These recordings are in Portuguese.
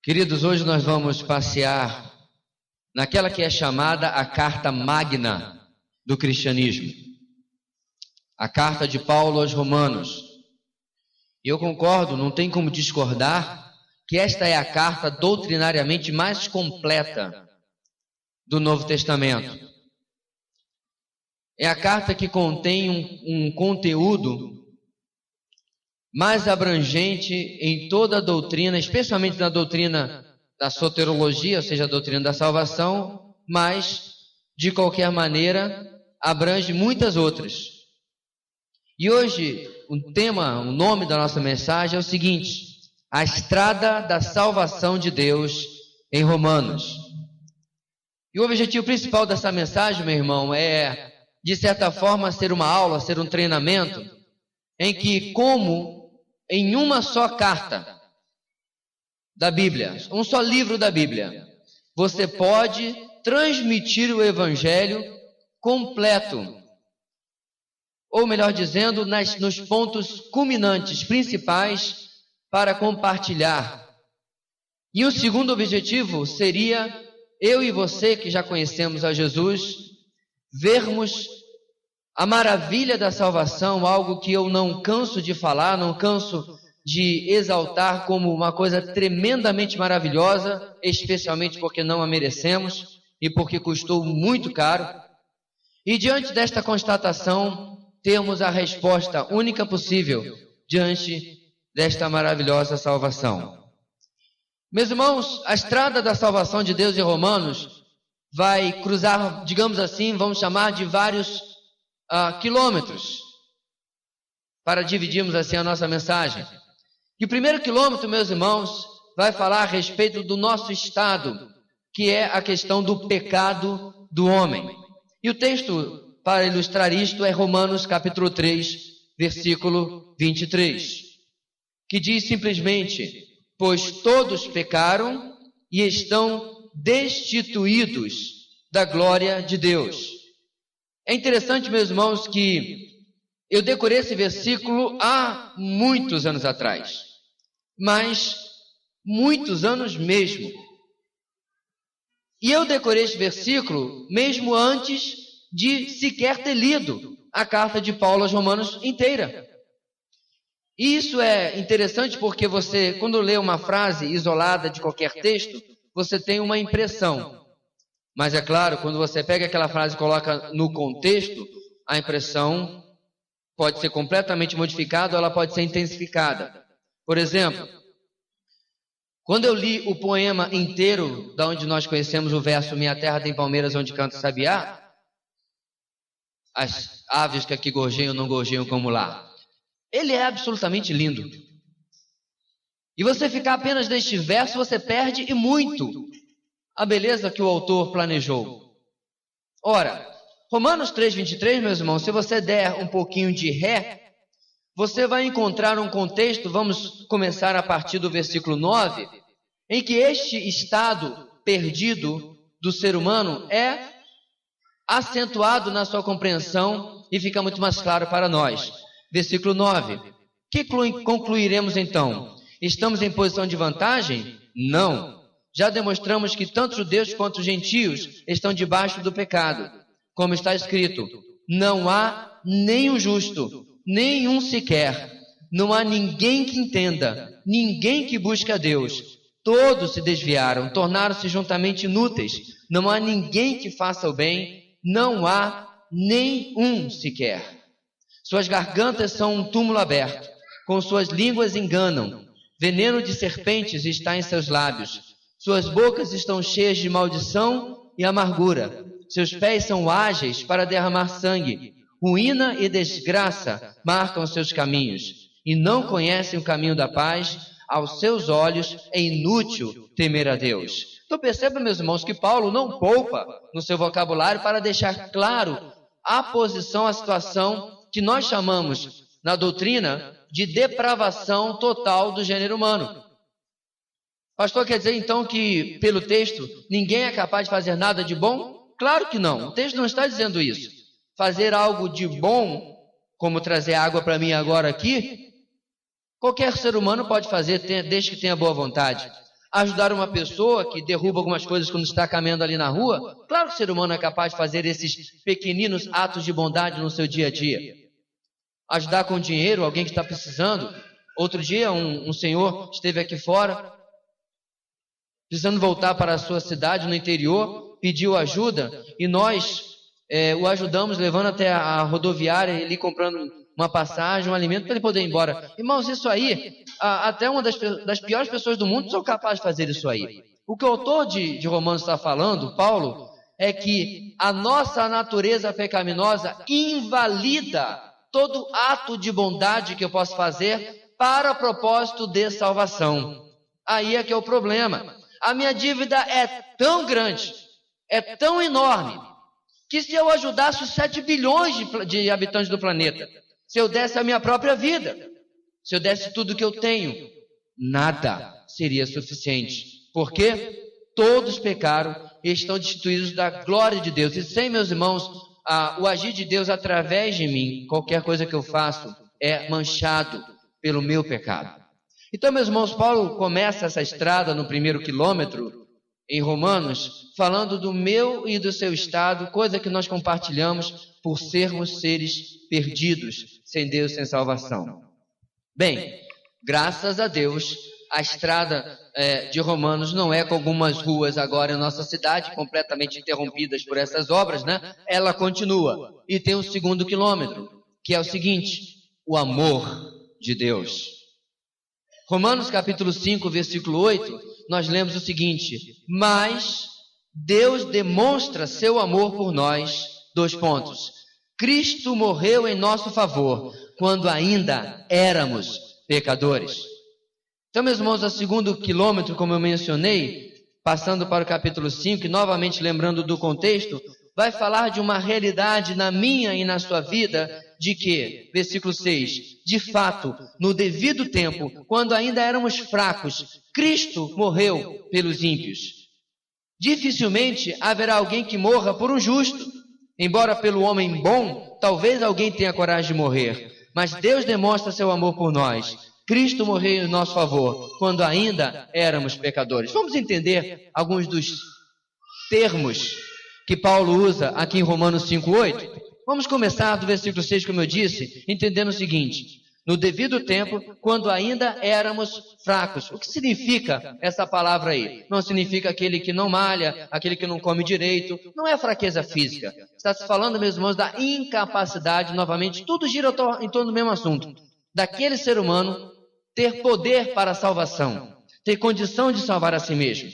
Queridos, hoje nós vamos passear naquela que é chamada a carta magna do cristianismo, a carta de Paulo aos Romanos. E eu concordo, não tem como discordar, que esta é a carta doutrinariamente mais completa do Novo Testamento. É a carta que contém um conteúdo mais abrangente em toda a doutrina, especialmente na doutrina da soteriologia, ou seja, a doutrina da salvação, mas, de qualquer maneira, abrange muitas outras. E hoje, o nome da nossa mensagem é o seguinte: a estrada da salvação de Deus em Romanos. E o objetivo principal dessa mensagem, meu irmão, é, de certa forma, ser uma aula, ser um treinamento, em que, como em uma só carta da Bíblia, um só livro da Bíblia, você pode transmitir o Evangelho completo. Ou melhor dizendo, nos pontos culminantes, principais, para compartilhar. E o segundo objetivo seria, eu e você que já conhecemos a Jesus, vermos a maravilha da salvação, algo que eu não canso de falar, não canso de exaltar como uma coisa tremendamente maravilhosa, especialmente porque não a merecemos e porque custou muito caro. E diante desta constatação, temos a resposta única possível diante desta maravilhosa salvação. Meus irmãos, a estrada da salvação de Deus em Romanos vai cruzar, digamos assim, vamos chamar de vários quilômetros, para dividirmos assim a nossa mensagem. E o primeiro quilômetro, meus irmãos, vai falar a respeito do nosso estado, que é a questão do pecado do homem. E o texto para ilustrar isto é Romanos capítulo 3, versículo 23, que diz simplesmente: pois todos pecaram e estão destituídos da glória de Deus. É interessante, meus irmãos, que eu decorei esse versículo há muitos anos atrás, mas muitos anos mesmo. E eu decorei esse versículo mesmo antes de sequer ter lido a carta de Paulo aos Romanos inteira. E isso é interessante porque você, quando lê uma frase isolada de qualquer texto, você tem uma impressão. Mas é claro, quando você pega aquela frase e coloca no contexto, a impressão pode ser completamente modificada ou ela pode ser intensificada. Por exemplo, quando eu li o poema inteiro, da onde nós conhecemos o verso Minha terra tem palmeiras onde canta o sabiá, as aves que aqui gorjeiam não gorjeiam como lá, ele é absolutamente lindo. E você ficar apenas neste verso, você perde e muito a beleza que o autor planejou. Ora, Romanos 3:23, meus irmãos, se você der um pouquinho de ré, você vai encontrar um contexto, vamos começar a partir do versículo 9, em que este estado perdido do ser humano é acentuado na sua compreensão e fica muito mais claro para nós. Versículo 9. Que concluiremos então? Estamos em posição de vantagem? Não. Já demonstramos que tanto judeus quanto gentios estão debaixo do pecado. Como está escrito, não há nenhum justo, nenhum sequer. Não há ninguém que entenda, ninguém que busque a Deus. Todos se desviaram, tornaram-se juntamente inúteis. Não há ninguém que faça o bem, não há nenhum sequer. Suas gargantas são um túmulo aberto, com suas línguas enganam. Veneno de serpentes está em seus lábios. Suas bocas estão cheias de maldição e amargura. Seus pés são ágeis para derramar sangue. Ruína e desgraça marcam seus caminhos. E não conhecem o caminho da paz. Aos seus olhos é inútil temer a Deus. Então perceba, meus irmãos, que Paulo não poupa no seu vocabulário para deixar claro a posição, a situação que nós chamamos na doutrina de depravação total do gênero humano. Pastor, quer dizer então que, pelo texto, ninguém é capaz de fazer nada de bom? Claro que não, o texto não está dizendo isso. Fazer algo de bom, como trazer água para mim agora aqui, qualquer ser humano pode fazer, desde que tenha boa vontade. Ajudar uma pessoa que derruba algumas coisas quando está caminhando ali na rua. Claro que o ser humano é capaz de fazer esses pequeninos atos de bondade no seu dia a dia. Ajudar com dinheiro alguém que está precisando. Outro dia um senhor esteve aqui fora, precisando voltar para a sua cidade no interior, pediu ajuda e nós o ajudamos levando até a rodoviária, ele comprando uma passagem, um alimento para ele poder ir embora. Irmãos, isso aí, até uma das piores pessoas do mundo são capazes de fazer isso aí. O que o autor de Romanos está falando, Paulo, é que a nossa natureza pecaminosa invalida todo ato de bondade que eu posso fazer para propósito de salvação. Aí é que é o problema. A minha dívida é tão grande, é tão enorme, que se eu ajudasse os 7 bilhões de habitantes do planeta, se eu desse a minha própria vida, se eu desse tudo que eu tenho, nada seria suficiente. Porque todos pecaram e estão destituídos da glória de Deus. E sem, meus irmãos, o agir de Deus através de mim, qualquer coisa que eu faço, é manchado pelo meu pecado. Então, meus irmãos, Paulo começa essa estrada no primeiro quilômetro, em Romanos, falando do meu e do seu estado, coisa que nós compartilhamos por sermos seres perdidos, sem Deus, sem salvação. Bem, graças a Deus, a estrada de Romanos não é com algumas ruas agora em nossa cidade, completamente interrompidas por essas obras, né? Ela continua. E tem um segundo quilômetro, que é o seguinte: o amor de Deus. Romanos capítulo 5, versículo 8, nós lemos o seguinte: mas Deus demonstra seu amor por nós, : Cristo morreu em nosso favor, quando ainda éramos pecadores. Então, meus irmãos, o segundo quilômetro, como eu mencionei, passando para o capítulo 5, e novamente lembrando do contexto, vai falar de uma realidade na minha e na sua vida, de que, versículo 6, de fato, no devido tempo, quando ainda éramos fracos, Cristo morreu pelos ímpios. Dificilmente haverá alguém que morra por um justo, embora pelo homem bom, talvez alguém tenha coragem de morrer, mas Deus demonstra seu amor por nós. Cristo morreu em nosso favor, quando ainda éramos pecadores. Vamos entender alguns dos termos que Paulo usa aqui em Romanos 5:8? Vamos começar do versículo 6, como eu disse, entendendo o seguinte: no devido tempo, quando ainda éramos fracos. O que significa essa palavra aí? Não significa aquele que não malha, aquele que não come direito, não é fraqueza física. Está se falando, meus irmãos, da incapacidade, novamente, tudo gira em torno do mesmo assunto, daquele ser humano ter poder para a salvação, ter condição de salvar a si mesmo.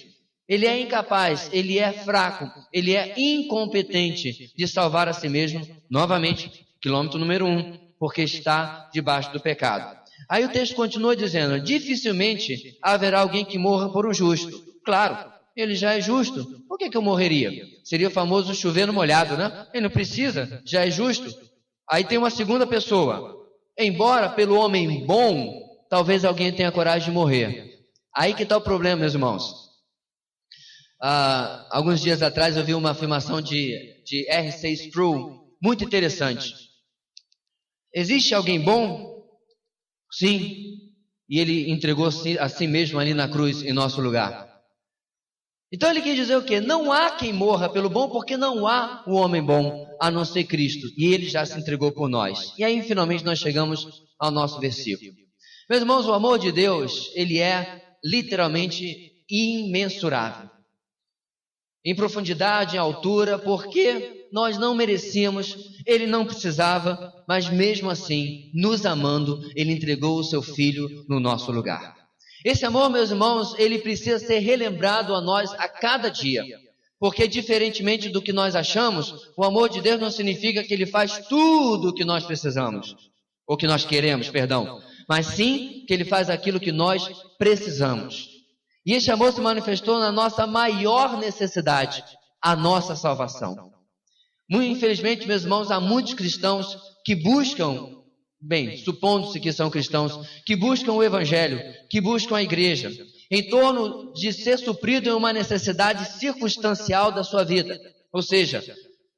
Ele é incapaz, ele é fraco, ele é incompetente de salvar a si mesmo, novamente, quilômetro número 1, porque está debaixo do pecado. Aí o texto continua dizendo: dificilmente haverá alguém que morra por um justo. Claro, ele já é justo, por que eu morreria? Seria o famoso chover no molhado, né? Ele não precisa, já é justo. Aí tem uma segunda pessoa: embora pelo homem bom, talvez alguém tenha coragem de morrer. Aí que está o problema, meus irmãos. Alguns dias atrás eu vi uma afirmação de R.C. Sproul, muito interessante. Existe alguém bom? Sim. E ele entregou a si mesmo ali na cruz, em nosso lugar. Então ele quer dizer o quê? Não há quem morra pelo bom, porque não há o homem bom, a não ser Cristo. E ele já se entregou por nós. E aí, finalmente, nós chegamos ao nosso versículo. Meus irmãos, o amor de Deus, ele é literalmente imensurável. Em profundidade, em altura, porque nós não merecíamos, ele não precisava, mas mesmo assim, nos amando, ele entregou o seu Filho no nosso lugar. Esse amor, meus irmãos, ele precisa ser relembrado a nós a cada dia, porque diferentemente do que nós achamos, o amor de Deus não significa que ele faz tudo o que nós precisamos, ou que nós queremos, perdão, mas sim que ele faz aquilo que nós precisamos. E esse amor se manifestou na nossa maior necessidade, a nossa salvação. Muito infelizmente, meus irmãos, há muitos cristãos que buscam, bem, supondo-se que são cristãos, que buscam o Evangelho, que buscam a igreja, em torno de ser suprido em uma necessidade circunstancial da sua vida. Ou seja,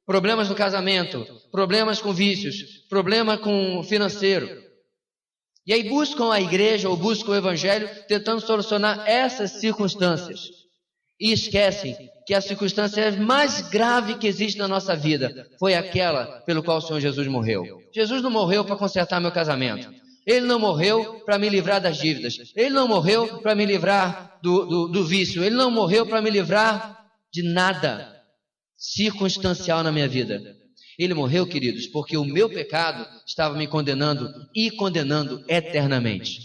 problemas no casamento, problemas com vícios, problema com financeiro. E aí buscam a igreja ou buscam o evangelho tentando solucionar essas circunstâncias. E esquecem que a circunstância mais grave que existe na nossa vida foi aquela pelo qual o Senhor Jesus morreu. Jesus não morreu para consertar meu casamento. Ele não morreu para me livrar das dívidas. Ele não morreu para me livrar do vício. Ele não morreu para me livrar de nada circunstancial na minha vida. Ele morreu, queridos, porque o meu pecado estava me condenando e condenando eternamente.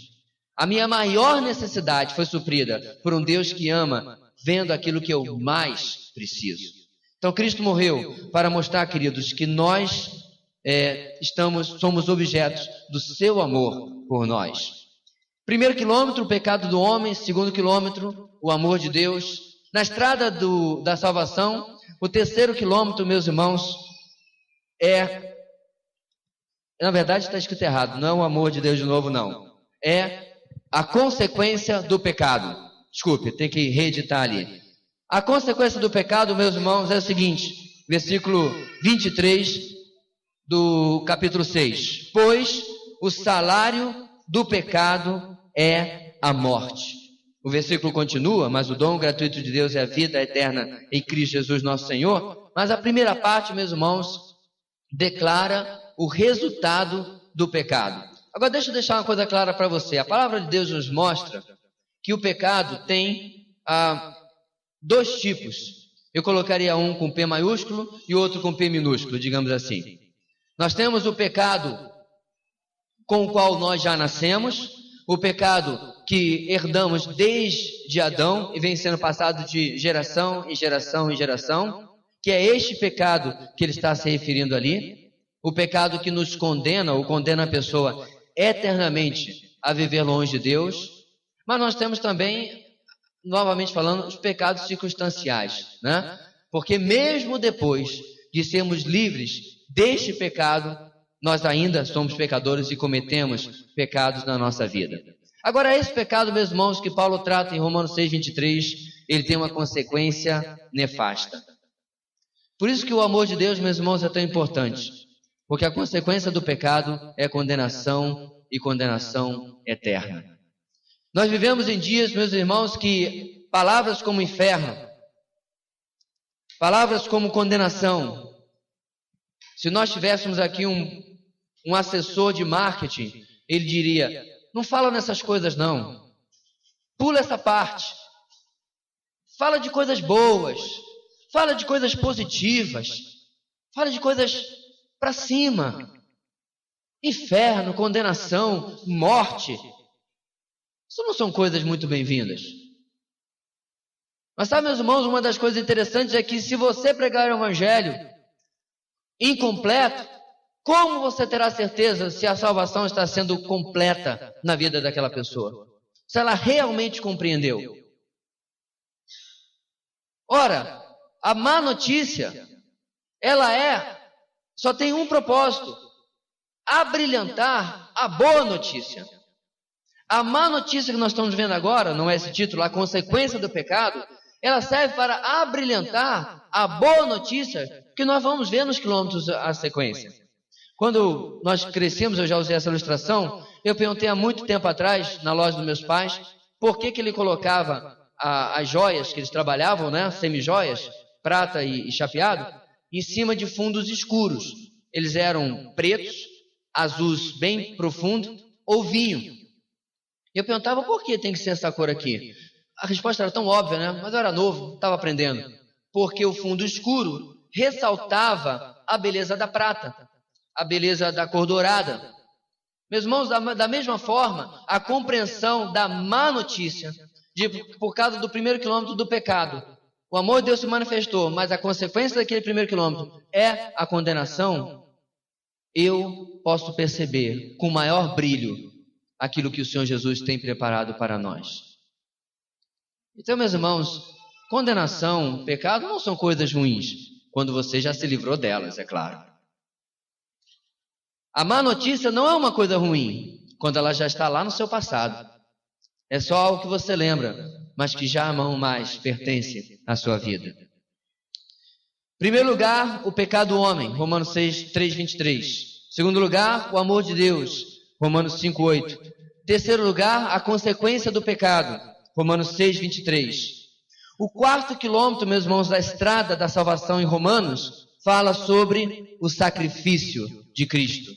A minha maior necessidade foi suprida por um Deus que ama, vendo aquilo que eu mais preciso. Então Cristo morreu para mostrar, queridos, que nós somos objetos do seu amor por nós. Primeiro quilômetro, o pecado do homem. Segundo quilômetro, o amor de Deus. Na estrada da salvação, o terceiro quilômetro, meus irmãos, na verdade está escrito errado, não é o amor de Deus de novo, não. É a consequência do pecado. Desculpe, tem que reeditar ali. A consequência do pecado, meus irmãos, é o seguinte, versículo 23 do capítulo 6. Pois o salário do pecado é a morte. O versículo continua, mas o dom gratuito de Deus é a vida eterna em Cristo Jesus nosso Senhor. Mas a primeira parte, meus irmãos, declara o resultado do pecado. Agora deixa eu deixar uma coisa clara para você. A palavra de Deus nos mostra que o pecado tem dois tipos. Eu colocaria um com P maiúsculo e outro com P minúsculo, digamos assim. Nós temos o pecado com o qual nós já nascemos, o pecado que herdamos desde Adão e vem sendo passado de geração em geração em geração, que é este pecado que ele está se referindo ali, o pecado que nos condena ou condena a pessoa eternamente a viver longe de Deus. Mas nós temos também, novamente falando, os pecados circunstanciais, né? Porque mesmo depois de sermos livres deste pecado, nós ainda somos pecadores e cometemos pecados na nossa vida. Agora, esse pecado, meus irmãos, que Paulo trata em Romanos 6:23, ele tem uma consequência nefasta. Por isso que o amor de Deus, meus irmãos, é tão importante. Porque a consequência do pecado é condenação e condenação eterna. Nós vivemos em dias, meus irmãos, que palavras como inferno, palavras como condenação, se nós tivéssemos aqui um assessor de marketing, ele diria, não fala nessas coisas não, pula essa parte, fala de coisas boas, fala de coisas positivas, fala de coisas para cima, inferno, condenação, morte, isso não são coisas muito bem-vindas. Mas sabe, meus irmãos, uma das coisas interessantes é que se você pregar o evangelho incompleto, como você terá certeza se a salvação está sendo completa na vida daquela pessoa? Se ela realmente compreendeu. Ora, a má notícia, só tem um propósito: abrilhantar a boa notícia. A má notícia que nós estamos vendo agora, não é esse título, a consequência do pecado, ela serve para abrilhantar a boa notícia que nós vamos ver nos quilômetros a sequência. Quando nós crescemos, eu já usei essa ilustração, eu perguntei há muito tempo atrás, na loja dos meus pais, por que ele colocava as joias que eles trabalhavam, né, semi-joias, prata e chapeado, em cima de fundos escuros. Eles eram pretos, azuis bem profundo, ou vinho. Eu perguntava, por que tem que ser essa cor aqui? A resposta era tão óbvia, né? Mas eu era novo, estava aprendendo. Porque o fundo escuro ressaltava a beleza da prata, a beleza da cor dourada. Meus irmãos, da mesma forma, a compreensão da má notícia, por causa do primeiro quilômetro do pecado, o amor de Deus se manifestou, mas a consequência daquele primeiro quilômetro é a condenação, eu posso perceber com maior brilho aquilo que o Senhor Jesus tem preparado para nós. Então, meus irmãos, condenação, pecado não são coisas ruins, quando você já se livrou delas, é claro. A má notícia não é uma coisa ruim, quando ela já está lá no seu passado. É só algo que você lembra, mas que já não mais pertence à sua vida. Em primeiro lugar, o pecado do homem, Romanos 6:3-23. Em segundo lugar, o amor de Deus, Romanos 5:8. terceiro lugar, a consequência do pecado. Romanos 6, 23. O quarto quilômetro, meus irmãos, da estrada da salvação em Romanos, fala sobre o sacrifício de Cristo.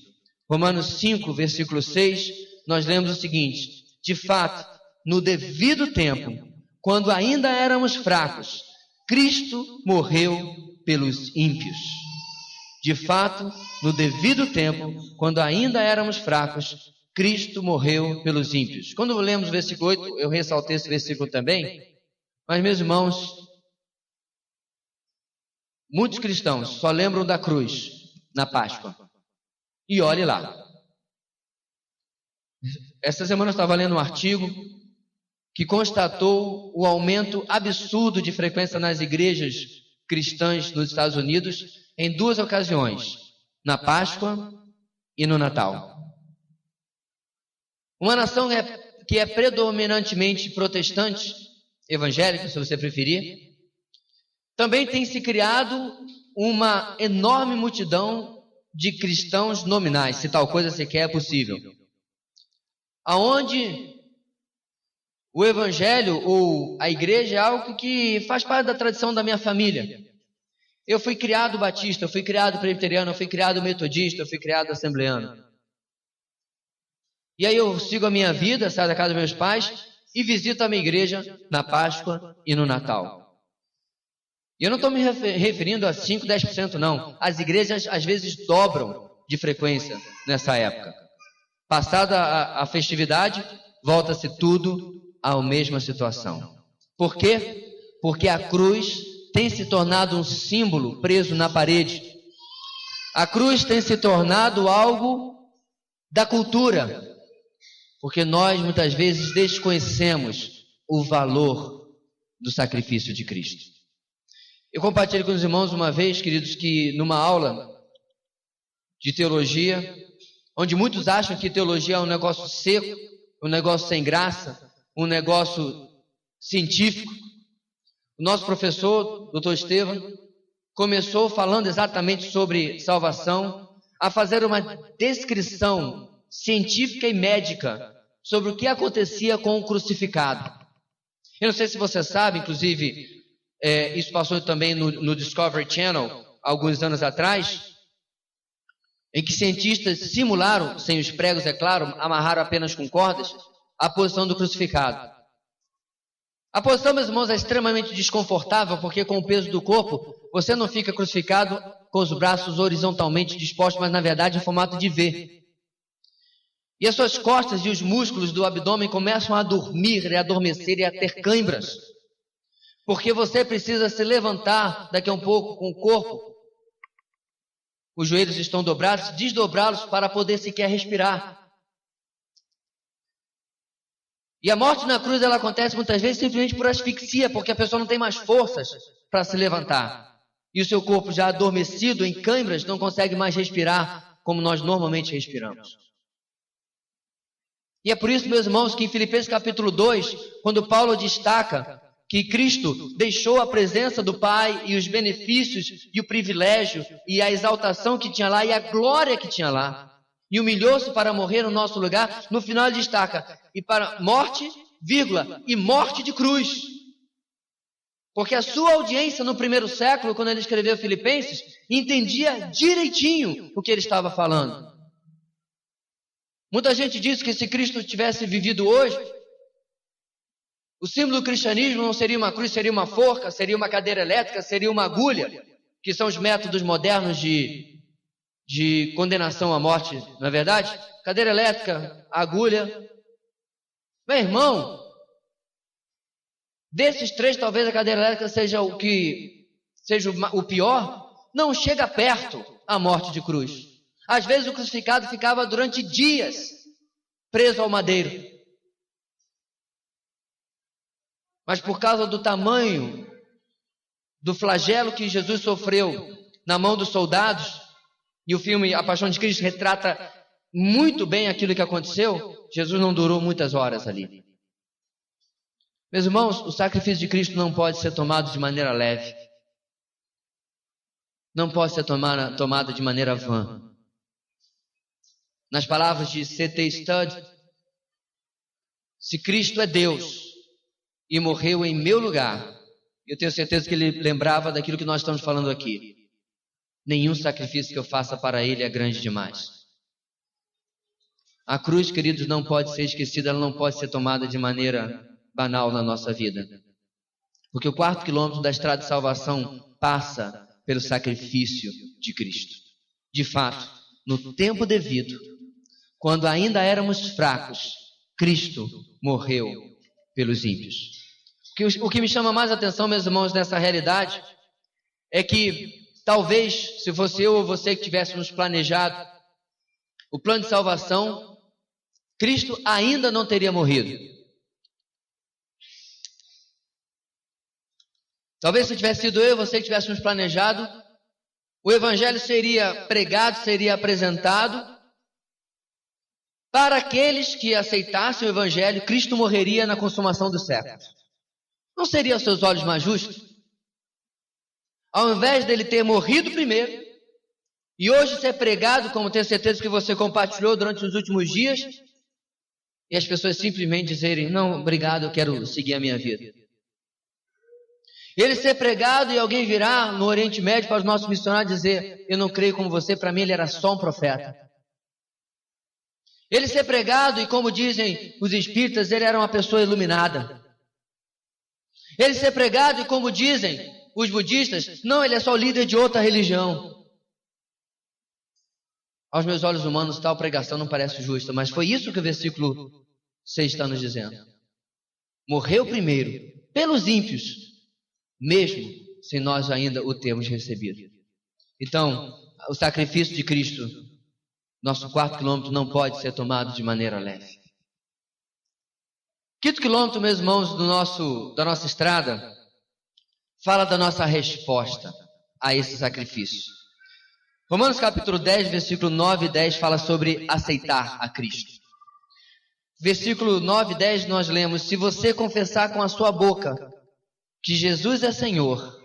Romanos 5, versículo 6, nós lemos o seguinte: de fato, no devido tempo, quando ainda éramos fracos, Cristo morreu pelos ímpios. De fato, no devido tempo, quando ainda éramos fracos, Cristo morreu pelos ímpios. Quando lemos o versículo 8, eu ressaltei esse versículo também, mas, meus irmãos, muitos cristãos só lembram da cruz na Páscoa. E olhe lá. Essa semana eu estava lendo um artigo que constatou o aumento absurdo de frequência nas igrejas cristãs nos Estados Unidos em duas ocasiões, na Páscoa e no Natal. Uma nação que é predominantemente protestante, evangélica, se você preferir, também tem se criado uma enorme multidão de cristãos nominais, se tal coisa sequer é possível, aonde o evangelho ou a igreja é algo que faz parte da tradição da minha família. Eu fui criado batista, eu fui criado presbiteriano, eu fui criado metodista, eu fui criado assembleano. E aí eu sigo a minha vida, saio da casa dos meus pais e visito a minha igreja na Páscoa e no Natal. E eu não estou me referindo a 5, 10% não. As igrejas às vezes dobram de frequência nessa época. Passada a festividade, volta-se tudo à mesma situação. Por quê? Porque a cruz tem se tornado um símbolo preso na parede. A cruz tem se tornado algo da cultura, porque nós muitas vezes desconhecemos o valor do sacrifício de Cristo. Eu compartilhei com os irmãos uma vez, queridos, que numa aula de teologia, onde muitos acham que teologia é um negócio seco, um negócio sem graça, um negócio científico, o nosso professor, Dr. Estevam, começou falando exatamente sobre salvação, a fazer uma descrição científica e médica sobre o que acontecia com o crucificado. Eu não sei se você sabe, inclusive, isso passou também no Discovery Channel, alguns anos atrás, em que cientistas simularam, sem os pregos, é claro, amarraram apenas com cordas, a posição do crucificado. A posição, meus irmãos, é extremamente desconfortável, porque com o peso do corpo, você não fica crucificado com os braços horizontalmente dispostos, mas na verdade em formato de V. E as suas costas e os músculos do abdômen começam a dormir, a adormecer e a ter cãibras. Porque você precisa se levantar daqui a um pouco com o corpo, os joelhos estão dobrados, desdobrá-los para poder sequer respirar. E a morte na cruz, ela acontece muitas vezes simplesmente por asfixia, porque a pessoa não tem mais forças para se levantar. E o seu corpo já adormecido, em câimbras, não consegue mais respirar como nós normalmente respiramos. E é por isso, meus irmãos, que em Filipenses capítulo 2, quando Paulo destaca que Cristo deixou a presença do Pai e os benefícios e o privilégio e a exaltação que tinha lá e a glória que tinha lá, e humilhou-se para morrer no nosso lugar, no final ele destaca, e para morte, vírgula, e morte de cruz. Porque a sua audiência no primeiro século, quando ele escreveu Filipenses, entendia direitinho o que ele estava falando. Muita gente diz que se Cristo tivesse vivido hoje, o símbolo do cristianismo não seria uma cruz, seria uma forca, seria uma cadeira elétrica, seria uma agulha, que são os métodos modernos de condenação à morte, não é verdade? Cadeira elétrica, agulha. Meu irmão, desses três, talvez a cadeira elétrica seja o pior. Não chega perto a morte de cruz. Às vezes o crucificado ficava durante dias preso ao madeiro. Mas por causa do tamanho do flagelo que Jesus sofreu na mão dos soldados, e o filme A Paixão de Cristo retrata muito bem aquilo que aconteceu, Jesus não durou muitas horas ali. Meus irmãos, o sacrifício de Cristo não pode ser tomado de maneira leve. Não pode ser tomado de maneira vã. Nas palavras de C.T. Studd, Se Cristo é Deus e morreu em meu lugar, eu tenho certeza que ele lembrava daquilo que nós estamos falando aqui. Nenhum sacrifício que eu faça para ele é grande demais. A cruz, queridos, não pode ser esquecida, ela não pode ser tomada de maneira banal na nossa vida. Porque o 4º quilômetro da estrada de salvação passa pelo sacrifício de Cristo. De fato, no tempo devido, quando ainda éramos fracos, Cristo morreu pelos ímpios. O que me chama mais atenção, meus irmãos, nessa realidade, é que talvez, se fosse eu ou você que tivéssemos planejado o plano de salvação, Cristo ainda não teria morrido. Talvez se tivesse sido eu e você que tivéssemos planejado, o Evangelho seria pregado, seria apresentado. Para aqueles que aceitassem o Evangelho, Cristo morreria na consumação dos séculos. Não seria aos seus olhos mais justo? Ao invés dele ter morrido primeiro, e hoje ser pregado, como tenho certeza que você compartilhou durante os últimos dias, e as pessoas simplesmente dizerem, não, obrigado, eu quero seguir a minha vida. Ele ser pregado e alguém virar no Oriente Médio para os nossos missionários dizer, eu não creio como você, para mim ele era só um profeta. Ele ser pregado e, como dizem os espíritas, ele era uma pessoa iluminada. Ele ser pregado e, como dizem os budistas, não, ele é só o líder de outra religião. Aos meus olhos humanos, tal pregação não parece justa, mas foi isso que o versículo 6 está nos dizendo. Morreu primeiro pelos ímpios, mesmo sem nós ainda o termos recebido. Então, o sacrifício de Cristo, nosso 4º quilômetro, não pode ser tomado de maneira leve. 5º quilômetro, meus irmãos, da nossa estrada, fala da nossa resposta a esse sacrifício. Romanos capítulo 10, versículo 9 e 10 fala sobre aceitar a Cristo. Versículo 9 e 10 nós lemos, se você confessar com a sua boca que Jesus é Senhor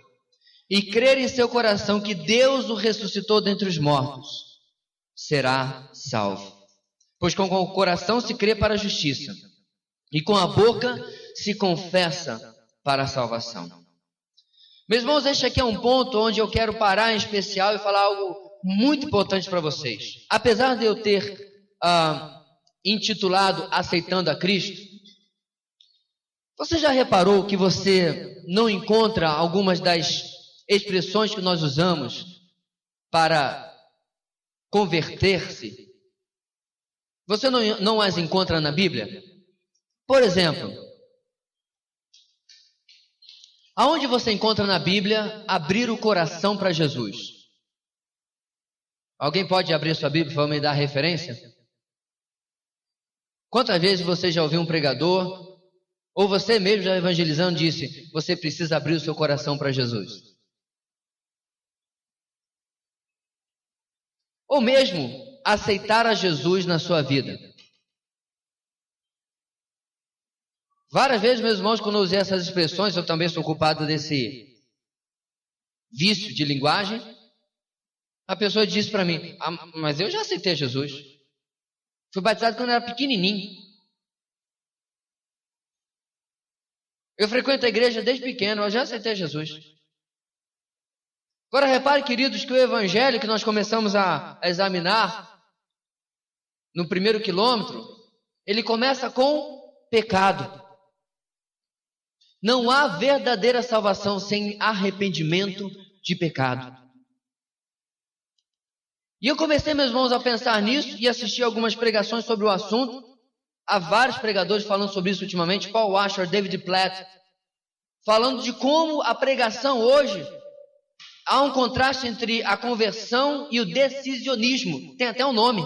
e crer em seu coração que Deus o ressuscitou dentre os mortos, será salvo. Pois com o coração se crê para a justiça e com a boca se confessa para a salvação. Meus irmãos, este aqui é um ponto onde eu quero parar em especial e falar algo muito importante para vocês. Apesar de eu ter intitulado Aceitando a Cristo, você já reparou que você não encontra algumas das expressões que nós usamos para converter-se? Você não as encontra na Bíblia? Por exemplo, aonde você encontra na Bíblia abrir o coração para Jesus? Alguém pode abrir sua Bíblia para me dar referência? Quantas vezes você já ouviu um pregador, ou você mesmo já evangelizando disse, você precisa abrir o seu coração para Jesus? Ou mesmo aceitar a Jesus na sua vida? Várias vezes, meus irmãos, quando eu usei essas expressões, eu também sou culpado desse vício de linguagem. A pessoa disse para mim, mas eu já aceitei Jesus. Fui batizado quando eu era pequenininho. Eu frequento a igreja desde pequeno, eu já aceitei Jesus. Agora repare, queridos, que o evangelho que nós começamos a examinar no 1º quilômetro, ele começa com pecado. Não há verdadeira salvação sem arrependimento de pecado. E eu comecei, meus irmãos, a pensar nisso e assistir algumas pregações sobre o assunto. Há vários pregadores falando sobre isso ultimamente, Paul Washer, David Platt, falando de como a pregação hoje, há um contraste entre a conversão e o decisionismo. Tem até um nome.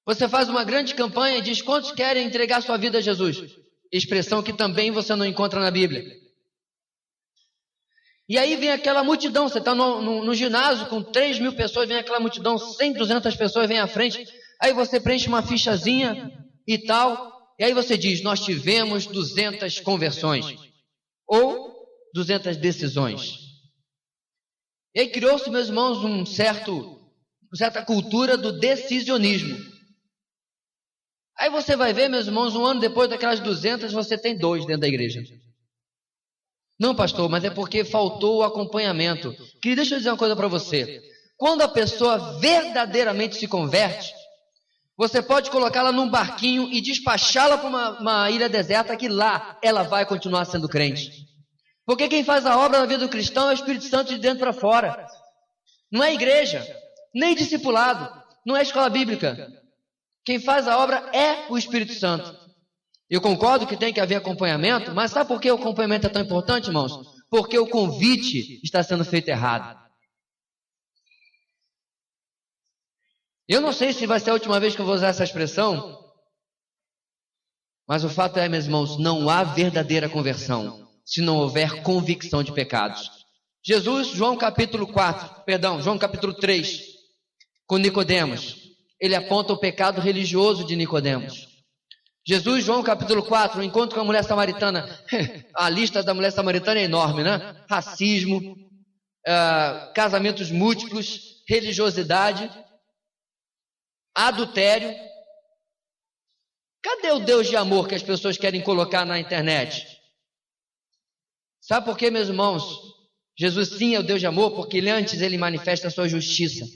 Você faz uma grande campanha e diz quantos querem entregar sua vida a Jesus. Expressão que também você não encontra na Bíblia. E aí vem aquela multidão, você está no ginásio com 3.000 pessoas, vem aquela multidão, 100, 200 pessoas vêm à frente, aí você preenche uma fichazinha e tal, e aí você diz, nós tivemos 200 conversões, ou 200 decisões. E aí criou-se, meus irmãos, uma certa cultura do decisionismo. Aí você vai ver, meus irmãos, um ano depois daquelas 200, você tem 2 dentro da igreja. Não, pastor, mas é porque faltou o acompanhamento. Querido, deixa eu dizer uma coisa para você. Quando a pessoa verdadeiramente se converte, você pode colocá-la num barquinho e despachá-la para uma ilha deserta, que lá ela vai continuar sendo crente. Porque quem faz a obra na vida do cristão é o Espírito Santo de dentro para fora. Não é igreja, nem discipulado, não é escola bíblica. Quem faz a obra é o Espírito Santo. Eu concordo que tem que haver acompanhamento, mas sabe por que o acompanhamento é tão importante, irmãos? Porque o convite está sendo feito errado. Eu não sei se vai ser a última vez que eu vou usar essa expressão, mas o fato é, meus irmãos, não há verdadeira conversão se não houver convicção de pecados. Jesus, João capítulo 3, com Nicodemos, ele aponta o pecado religioso de Nicodemos. Jesus, João capítulo 4, o encontro com a mulher samaritana. A lista da mulher samaritana é enorme, né? Racismo, casamentos múltiplos, religiosidade, adultério. Cadê o Deus de amor que as pessoas querem colocar na internet? Sabe por quê, meus irmãos? Jesus sim é o Deus de amor, porque ele manifesta a sua justiça.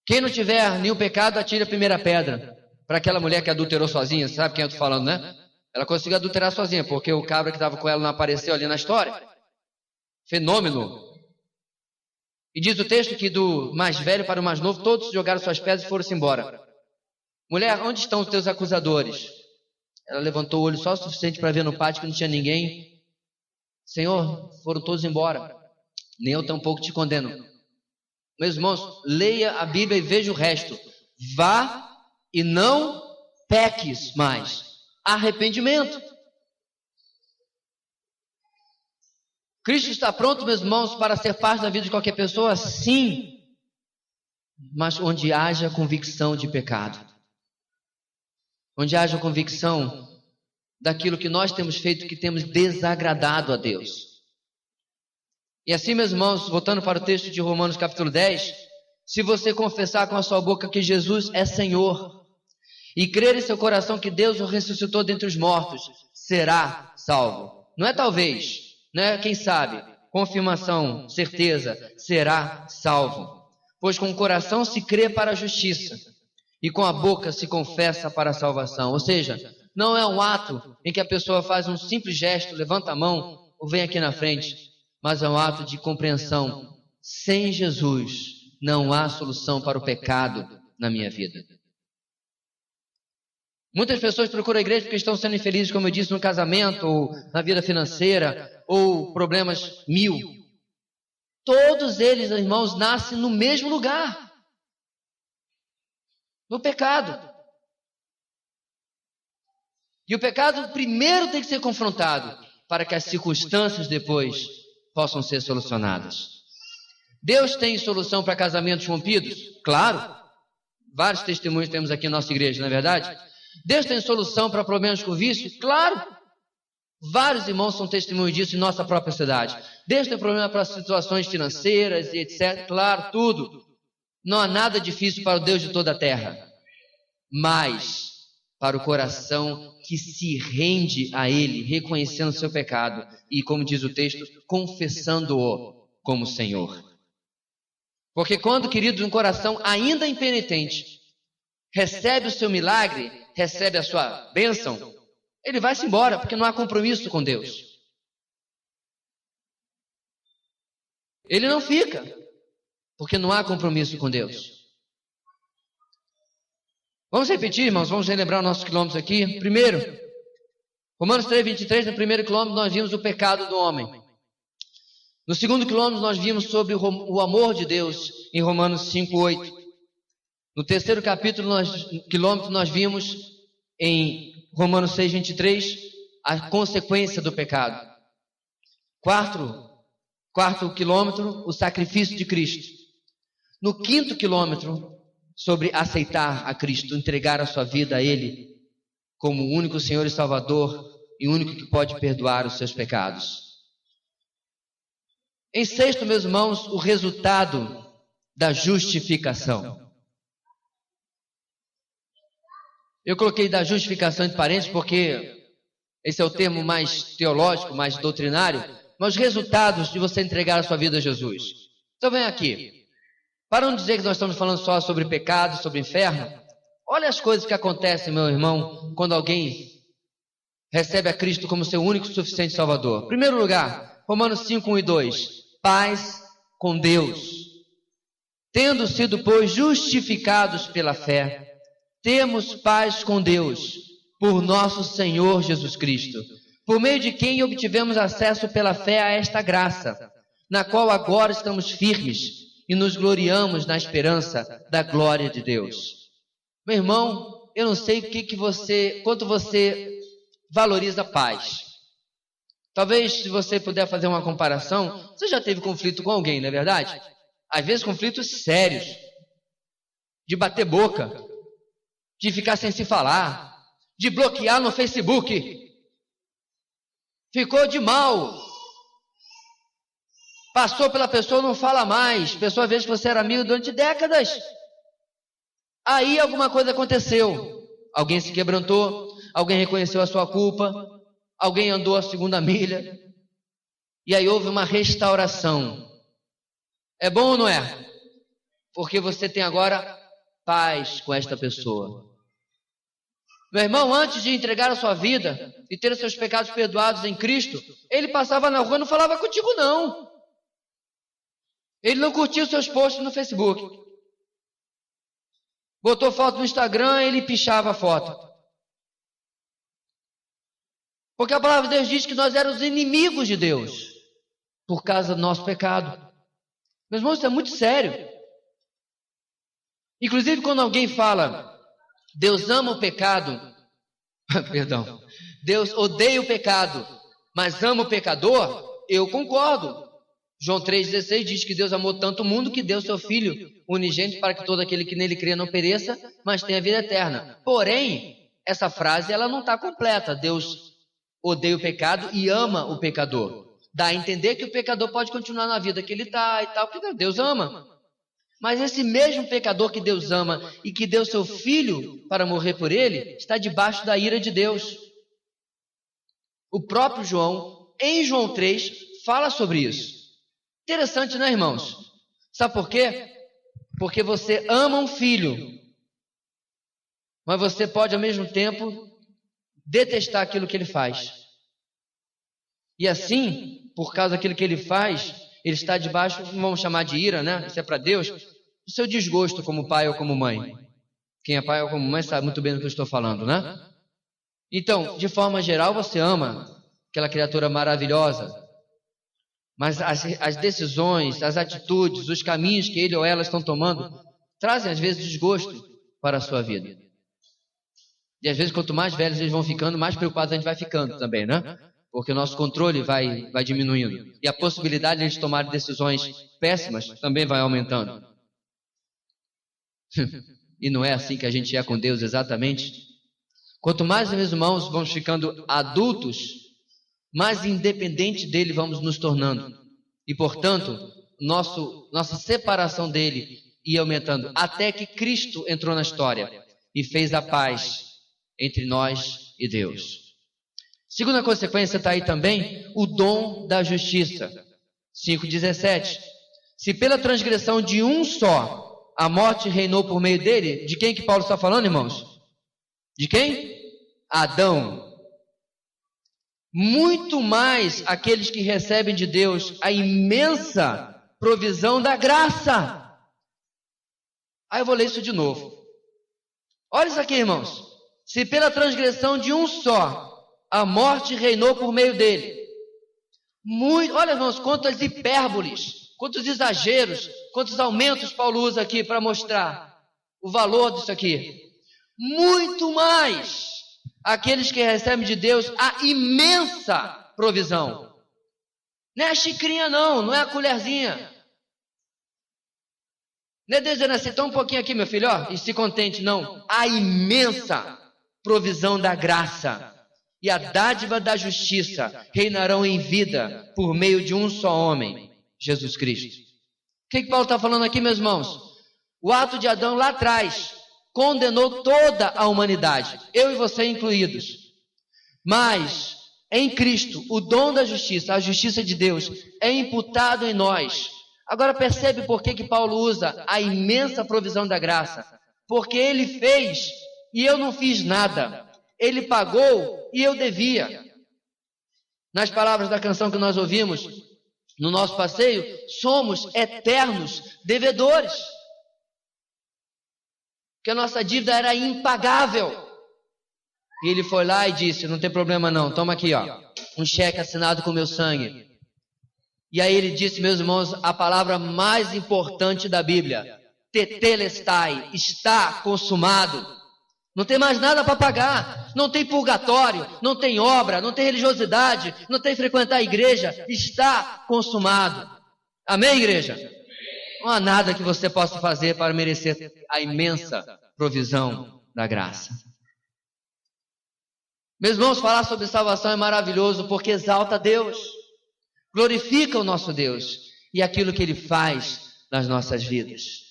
Quem não tiver nenhum pecado, atire a primeira pedra. Para aquela mulher que adulterou sozinha, sabe quem eu estou falando, né? Ela conseguiu adulterar sozinha, porque o cabra que estava com ela não apareceu ali na história. Fenômeno. E diz o texto que do mais velho para o mais novo, todos jogaram suas pedras e foram-se embora. Mulher, onde estão os teus acusadores? Ela levantou o olho só o suficiente para ver no pátio que não tinha ninguém. Senhor, foram todos embora. Nem eu tampouco te condeno. Meus irmãos, leia a Bíblia e veja o resto. Vá e não peques mais. Arrependimento. Cristo está pronto, meus irmãos, para ser parte da vida de qualquer pessoa? Sim. Mas onde haja convicção de pecado. Onde haja convicção daquilo que nós temos feito, que temos desagradado a Deus. E assim, meus irmãos, voltando para o texto de Romanos capítulo 10, se você confessar com a sua boca que Jesus é Senhor e crer em seu coração que Deus o ressuscitou dentre os mortos, será salvo. Não é talvez, não é quem sabe, confirmação, certeza, será salvo. Pois com o coração se crê para a justiça e com a boca se confessa para a salvação. Ou seja, não é um ato em que a pessoa faz um simples gesto, levanta a mão ou vem aqui na frente, mas é um ato de compreensão. Sem Jesus não há solução para o pecado na minha vida. Muitas pessoas procuram a igreja porque estão sendo infelizes, como eu disse, no casamento, ou na vida financeira, ou problemas 1000. Todos eles, irmãos, nascem no mesmo lugar. No pecado. E o pecado primeiro tem que ser confrontado, para que as circunstâncias depois possam ser solucionadas. Deus tem solução para casamentos rompidos? Claro. Vários testemunhos temos aqui na nossa igreja, não é verdade? Deus tem solução para problemas com vício? Claro. Vários irmãos são testemunhos disso em nossa própria cidade. Deus tem problema para situações financeiras e etc. Claro, tudo. Não há nada difícil para o Deus de toda a terra. Mas para o coração que se rende a Ele, reconhecendo o seu pecado e, como diz o texto, confessando-o como Senhor. Porque quando, queridos, um coração ainda impenitente recebe o seu milagre, recebe a sua bênção, ele vai-se embora, porque não há compromisso com Deus. Ele não fica, porque não há compromisso com Deus. Vamos repetir, irmãos, vamos relembrar os nossos quilômetros aqui. Primeiro, Romanos 3:23, no primeiro quilômetro nós vimos o pecado do homem. No segundo quilômetro nós vimos sobre o amor de Deus, em Romanos 5:8. No terceiro quilômetro nós vimos em Romanos 6:23 a consequência do pecado. Quarto quilômetro, o sacrifício de Cristo. No quinto quilômetro, sobre aceitar a Cristo, entregar a sua vida a Ele como o único Senhor e Salvador e o único que pode perdoar os seus pecados. Em sexto, meus irmãos, o resultado da justificação. Eu coloquei da justificação entre parênteses porque esse é o termo mais teológico, mais doutrinário, mas os resultados de você entregar a sua vida a Jesus. Então vem aqui. Para não dizer que nós estamos falando só sobre pecado, sobre inferno, olha as coisas que acontecem, meu irmão, quando alguém recebe a Cristo como seu único e suficiente Salvador. Em primeiro lugar, Romanos 5, 1 e 2. Paz com Deus. Tendo sido, pois, justificados pela fé, temos paz com Deus, por nosso Senhor Jesus Cristo, por meio de quem obtivemos acesso pela fé a esta graça, na qual agora estamos firmes e nos gloriamos na esperança da glória de Deus. Meu irmão, eu não sei quanto você valoriza a paz. Talvez, se você puder fazer uma comparação, você já teve conflito com alguém, não é verdade? Às vezes conflitos sérios, de bater boca, de ficar sem se falar, de bloquear no Facebook. Ficou de mal. Passou pela pessoa, não fala mais. Pessoa vê que você era amigo durante décadas. Aí alguma coisa aconteceu. Alguém se quebrantou, alguém reconheceu a sua culpa, alguém andou a segunda milha. E aí houve uma restauração. É bom ou não é? Porque você tem agora paz com esta pessoa. Meu irmão, antes de entregar a sua vida e ter os seus pecados perdoados em Cristo, ele passava na rua e não falava contigo não. Ele não curtia os seus posts no Facebook. Botou foto no Instagram, ele pichava a foto. Porque a palavra de Deus diz que nós éramos inimigos de Deus por causa do nosso pecado. Meus irmãos, isso é muito sério. Inclusive, quando alguém fala, Deus ama o pecado, perdão, Deus odeia o pecado, mas ama o pecador, eu concordo. João 3,16 diz que Deus amou tanto o mundo que deu seu Filho unigênito para que todo aquele que nele crê não pereça, mas tenha vida eterna. Porém, essa frase ela não está completa. Deus odeia o pecado e ama o pecador. Dá a entender que o pecador pode continuar na vida que ele está e tal, porque Deus ama. Mas esse mesmo pecador que Deus ama e que deu seu Filho para morrer por ele, está debaixo da ira de Deus. O próprio João, em João 3, fala sobre isso. Interessante, né, irmãos? Sabe por quê? Porque você ama um filho, mas você pode ao mesmo tempo detestar aquilo que ele faz. E assim, por causa daquilo que ele faz, ele está debaixo, vamos chamar de ira, né? Isso é para Deus, do seu desgosto como pai ou como mãe. Quem é pai ou como mãe sabe muito bem do que eu estou falando, né? Então, de forma geral, você ama aquela criatura maravilhosa, mas as decisões, as atitudes, os caminhos que ele ou ela estão tomando, trazem às vezes desgosto para a sua vida. E às vezes, quanto mais velhos eles vão ficando, mais preocupados a gente vai ficando também, né? Porque o nosso controle vai diminuindo. E a possibilidade de eles tomarem decisões péssimas também vai aumentando. E não é assim que a gente é com Deus exatamente? Quanto mais meus irmãos vamos ficando adultos, mais independente dele vamos nos tornando. E, portanto, nossa separação dele ia aumentando. Até que Cristo entrou na história e fez a paz entre nós e Deus. Segunda consequência está aí também, o dom da justiça. 5,17. Se pela transgressão de um só a morte reinou por meio dele, de quem que Paulo está falando, irmãos? De quem? Adão. Muito mais aqueles que recebem de Deus a imensa provisão da graça. Aí eu vou ler isso de novo. Olha isso aqui, irmãos. Se pela transgressão de um só a morte reinou por meio dele. Olha, irmãos, quantas hipérboles, quantos exageros, quantos aumentos Paulo usa aqui para mostrar o valor disso aqui. Muito mais aqueles que recebem de Deus a imensa provisão. Não é a xicrinha não é a colherzinha. Não é dizendo assim, toma um pouquinho aqui, meu filho, ó, e se contente, não. A imensa provisão da graça e a dádiva da justiça reinarão em vida por meio de um só homem, Jesus Cristo. O que Paulo está falando aqui, meus irmãos? O ato de Adão lá atrás condenou toda a humanidade, eu e você incluídos. Mas em Cristo, o dom da justiça, a justiça de Deus, é imputado em nós. Agora percebe por que Paulo usa a imensa provisão da graça? Porque ele fez e eu não fiz nada. Ele pagou e eu devia. Nas palavras da canção que nós ouvimos no nosso passeio, somos eternos devedores. Porque a nossa dívida era impagável. E ele foi lá e disse, não tem problema não, toma aqui, ó, um cheque assinado com meu sangue. E aí ele disse, meus irmãos, a palavra mais importante da Bíblia, tetelestai, está consumado. Não tem mais nada para pagar, não tem purgatório, não tem obra, não tem religiosidade, não tem frequentar a igreja, está consumado. Amém, igreja? Não há nada que você possa fazer para merecer a imensa provisão da graça. Meus irmãos, falar sobre salvação é maravilhoso porque exalta Deus, glorifica o nosso Deus e aquilo que Ele faz nas nossas vidas.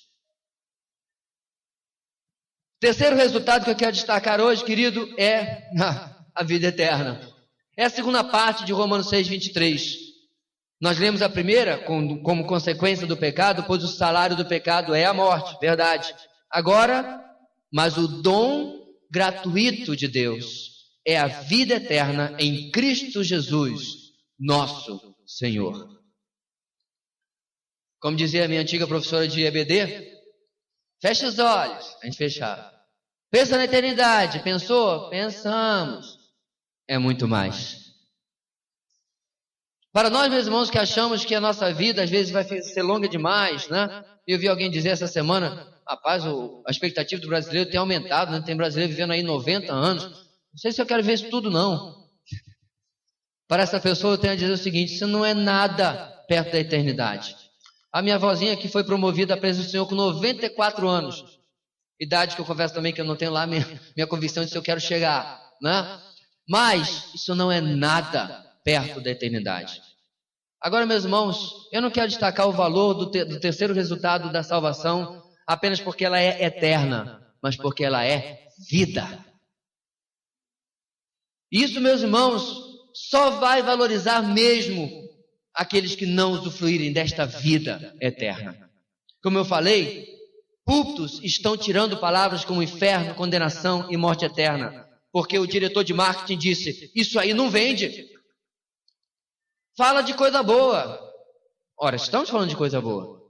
Terceiro resultado que eu quero destacar hoje, querido, é a vida eterna. É a segunda parte de Romanos 6:23. Nós lemos a primeira como consequência do pecado, pois o salário do pecado é a morte, verdade. Agora, mas o dom gratuito de Deus é a vida eterna em Cristo Jesus, nosso Senhor. Como dizia a minha antiga professora de EBD, fecha os olhos, a gente fechava. Pensa na eternidade, pensou? Pensamos. É muito mais. Para nós, meus irmãos, que achamos que a nossa vida às vezes vai ser longa demais, né? Eu vi alguém dizer essa semana, rapaz, a expectativa do brasileiro tem aumentado, né? Tem brasileiro vivendo aí 90 anos. Não sei se eu quero ver isso tudo, não. Para essa pessoa eu tenho a dizer o seguinte, isso não é nada perto da eternidade. A minha avózinha que foi promovida à presença do Senhor com 94 anos. Idade que eu confesso também que eu não tenho lá minha convicção de se eu quero chegar, né? Mas isso não é nada perto da eternidade. Agora, meus irmãos, eu não quero destacar o valor do terceiro resultado da salvação apenas porque ela é eterna, mas porque ela é vida. Isso, meus irmãos, só vai valorizar mesmo aqueles que não usufruírem desta vida eterna. Como eu falei, púlpitos estão tirando palavras como inferno, condenação e morte eterna, porque o diretor de marketing disse, isso aí não vende. Fala de coisa boa. Ora, estamos falando de coisa boa.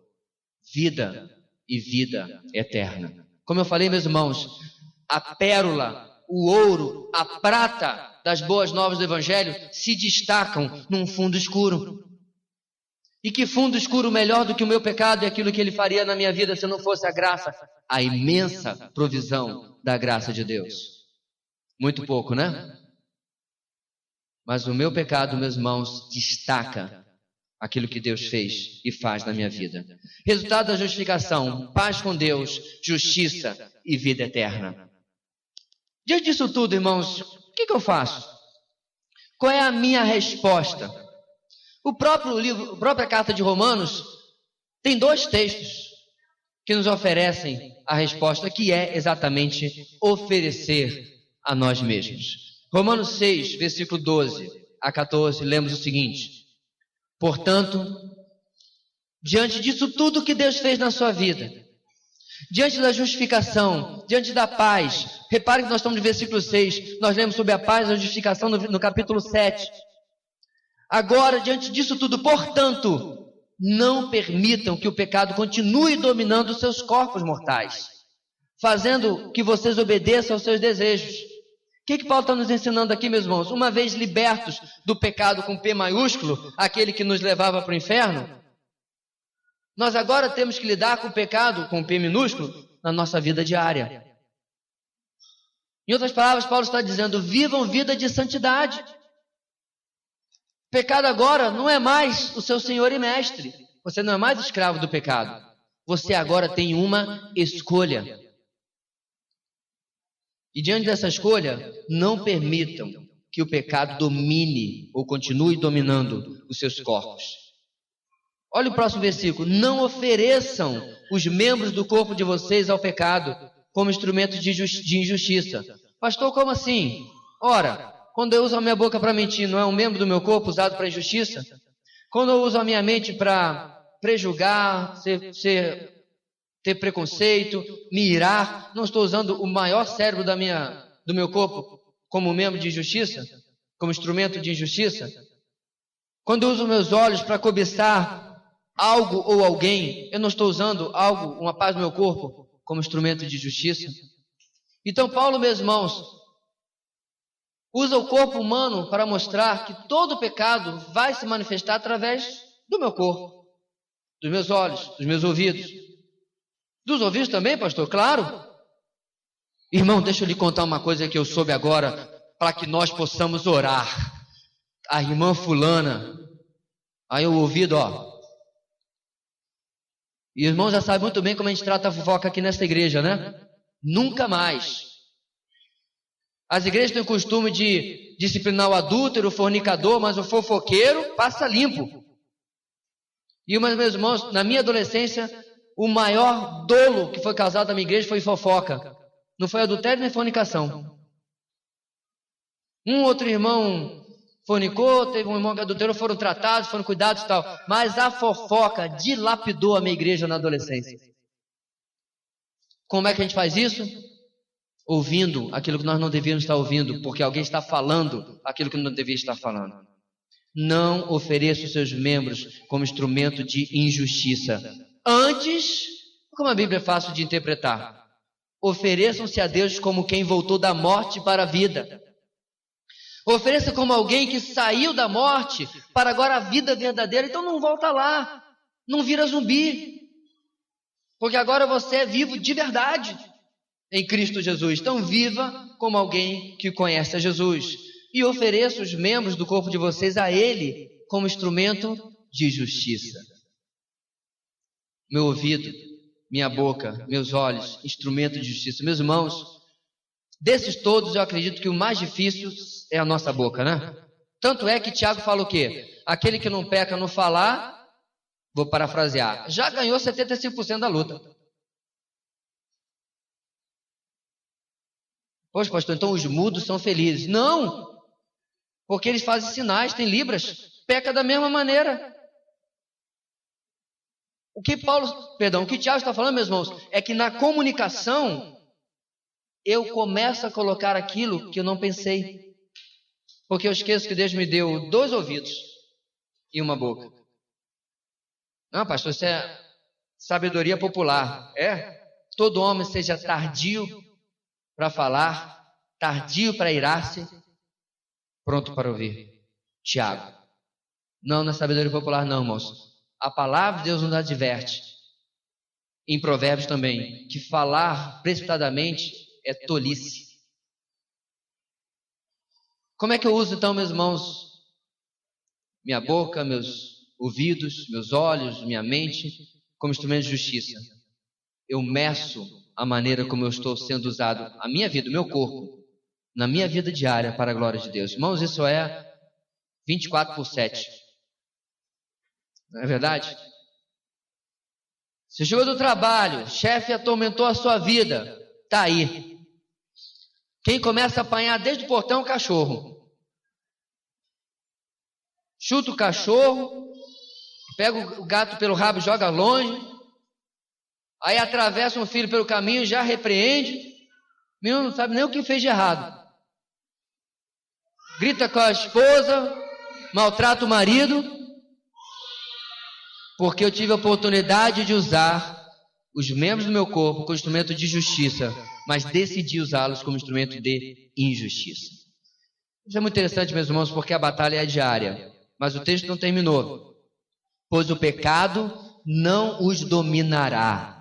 Vida e vida eterna. Como eu falei, meus irmãos, a pérola, o ouro, a prata das boas novas do Evangelho se destacam num fundo escuro. E que fundo escuro melhor do que o meu pecado e aquilo que Ele faria na minha vida se não fosse a graça, a imensa provisão da graça de Deus. Muito pouco, né? Mas o meu pecado, meus irmãos, destaca aquilo que Deus fez e faz na minha vida. Resultado da justificação, paz com Deus, justiça e vida eterna. Diante disso tudo, irmãos, o que eu faço? Qual é a minha resposta? A própria carta de Romanos tem 2 textos que nos oferecem a resposta, que é exatamente oferecer a nós mesmos. Romanos 6, versículo 12 a 14, lemos o seguinte: portanto, diante disso tudo que Deus fez na sua vida, diante da justificação, diante da paz, repare que nós estamos no versículo 6, nós lemos sobre a paz e a justificação no capítulo 7. Agora, diante disso tudo, portanto, não permitam que o pecado continue dominando os seus corpos mortais, fazendo que vocês obedeçam aos seus desejos. O que Paulo está nos ensinando aqui, meus irmãos? Uma vez libertos do pecado com P maiúsculo, aquele que nos levava para o inferno, nós agora temos que lidar com o pecado com P minúsculo na nossa vida diária. Em outras palavras, Paulo está dizendo, vivam vida de santidade. Pecado agora não é mais o seu senhor e mestre. Você não é mais escravo do pecado. Você agora tem uma escolha. E diante dessa escolha, não permitam que o pecado domine ou continue dominando os seus corpos. Olha o próximo versículo. Não ofereçam os membros do corpo de vocês ao pecado como instrumento de injustiça. Pastor, como assim? Ora, quando eu uso a minha boca para mentir, não é um membro do meu corpo usado para injustiça? Quando eu uso a minha mente para prejulgar, ter preconceito, me irar, não estou usando o maior cérebro do meu corpo como membro de injustiça? Como instrumento de injustiça? Quando eu uso meus olhos para cobiçar algo ou alguém, eu não estou usando algo, uma parte do meu corpo, como instrumento de justiça? Então Paulo, meus irmãos, usa o corpo humano para mostrar que todo pecado vai se manifestar através do meu corpo, dos meus olhos, dos meus ouvidos. Dos ouvidos também, pastor? Claro. Irmão, deixa eu lhe contar uma coisa que eu soube agora, para que nós possamos orar. A irmã fulana, aí o ouvido, ó. E o irmão já sabe muito bem como a gente trata a fofoca aqui nessa igreja, né? Nunca mais. As igrejas têm o costume de disciplinar o adúltero, o fornicador, mas o fofoqueiro passa limpo. E meus irmãos, na minha adolescência, o maior dolo que foi causado na minha igreja foi fofoca. Não foi adultério nem fornicação. Um outro irmão fornicou, teve um irmão que adulterou, foram tratados, foram cuidados e tal. Mas a fofoca dilapidou a minha igreja na adolescência. Como é que a gente faz isso? Ouvindo aquilo que nós não devíamos estar ouvindo, porque alguém está falando aquilo que não devia estar falando. Não ofereça os seus membros como instrumento de injustiça. Antes, como a Bíblia é fácil de interpretar, ofereçam-se a Deus como quem voltou da morte para a vida. Ofereça como alguém que saiu da morte para agora a vida verdadeira. Então não volta lá, não vira zumbi, porque agora você é vivo de verdade em Cristo Jesus. Então viva como alguém que conhece a Jesus e ofereça os membros do corpo de vocês a Ele como instrumento de justiça. Meu ouvido, minha boca, meus olhos, instrumento de justiça. Meus irmãos, desses todos eu acredito que o mais difícil é a nossa boca, né? Tanto é que Tiago fala o quê? Aquele que não peca no falar, vou parafrasear, já ganhou 75% da luta. Poxa, pastor, então os mudos são felizes. Não! Porque eles fazem sinais, têm libras, peca da mesma maneira. O que Tiago está falando, meus irmãos, é que na comunicação eu começo a colocar aquilo que eu não pensei. Porque eu esqueço que Deus me deu 2 ouvidos e uma boca. Não, pastor, isso é sabedoria popular. É? Todo homem seja tardio para falar, tardio para irar-se, pronto para ouvir. Tiago. Não é sabedoria popular não, irmãos. A palavra de Deus nos adverte. Em Provérbios também, que falar precipitadamente é tolice. Como é que eu uso então, meus irmãos, minha boca, meus ouvidos, meus olhos, minha mente, como instrumento de justiça? Eu meço a maneira como eu estou sendo usado, a minha vida, o meu corpo, na minha vida diária para a glória de Deus. Irmãos, isso é 24/7. Não é verdade? Você chegou do trabalho, chefe atormentou a sua vida, está aí. Quem começa a apanhar desde o portão é o cachorro. Chuta o cachorro, pega o gato pelo rabo e joga longe. Aí atravessa um filho pelo caminho, já repreende. O menino não sabe nem o que fez de errado. Grita com a esposa, maltrata o marido, porque eu tive a oportunidade de usar os membros do meu corpo como instrumento de justiça, mas decidi usá-los como instrumento de injustiça. Isso é muito interessante, meus irmãos, porque a batalha é diária, mas o texto não terminou. Pois o pecado não os dominará,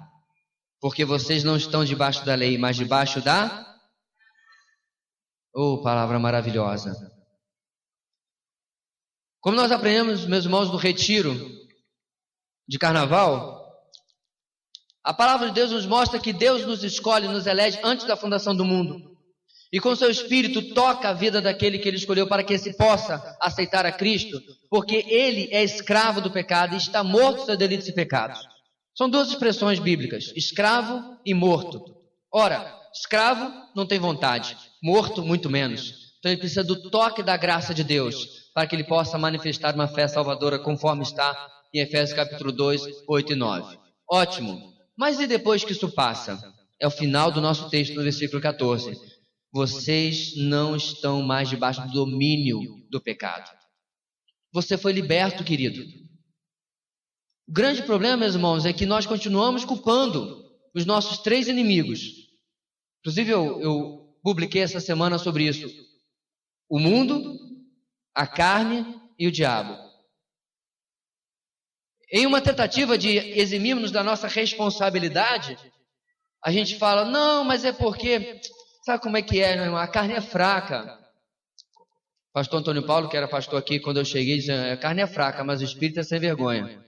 porque vocês não estão debaixo da lei, mas debaixo da... Oh, palavra maravilhosa! Como nós aprendemos, meus irmãos, no retiro de carnaval, a palavra de Deus nos mostra que Deus nos escolhe, nos elege antes da fundação do mundo. E com seu Espírito toca a vida daquele que Ele escolheu para que esse possa aceitar a Cristo, porque ele é escravo do pecado e está morto dos seus delitos e pecados. São 2 expressões bíblicas, escravo e morto. Ora, escravo não tem vontade, morto muito menos. Então ele precisa do toque da graça de Deus para que ele possa manifestar uma fé salvadora conforme está em Efésios capítulo 2, 8 e 9. Ótimo. Mas e depois que isso passa? É o final do nosso texto no versículo 14. Vocês não estão mais debaixo do domínio do pecado. Você foi liberto, querido. O grande problema, meus irmãos, é que nós continuamos culpando os nossos 3 inimigos. Inclusive, eu publiquei essa semana sobre isso. O mundo, a carne e o diabo. Em uma tentativa de eximirmos da nossa responsabilidade, a gente fala, não, mas é porque, sabe como é que é, meu irmão? A carne é fraca. Pastor Antônio Paulo, que era pastor aqui, quando eu cheguei, dizia, a carne é fraca, mas o espírito é sem vergonha.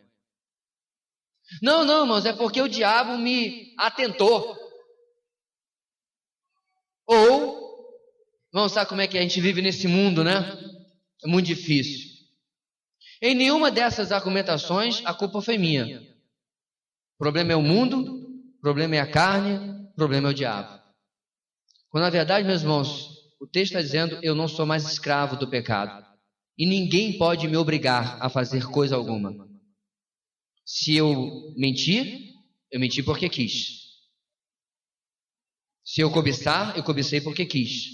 Não, irmãos, é porque o diabo me atentou. Ou, vamos saber como é que a gente vive nesse mundo, né? É muito difícil. Em nenhuma dessas argumentações, a culpa foi minha. O problema é o mundo, o problema é a carne, o problema é o diabo. Quando na verdade, meus irmãos, o texto está dizendo, eu não sou mais escravo do pecado. E ninguém pode me obrigar a fazer coisa alguma. Se eu mentir, eu menti porque quis. Se eu cobiçar, eu cobicei porque quis.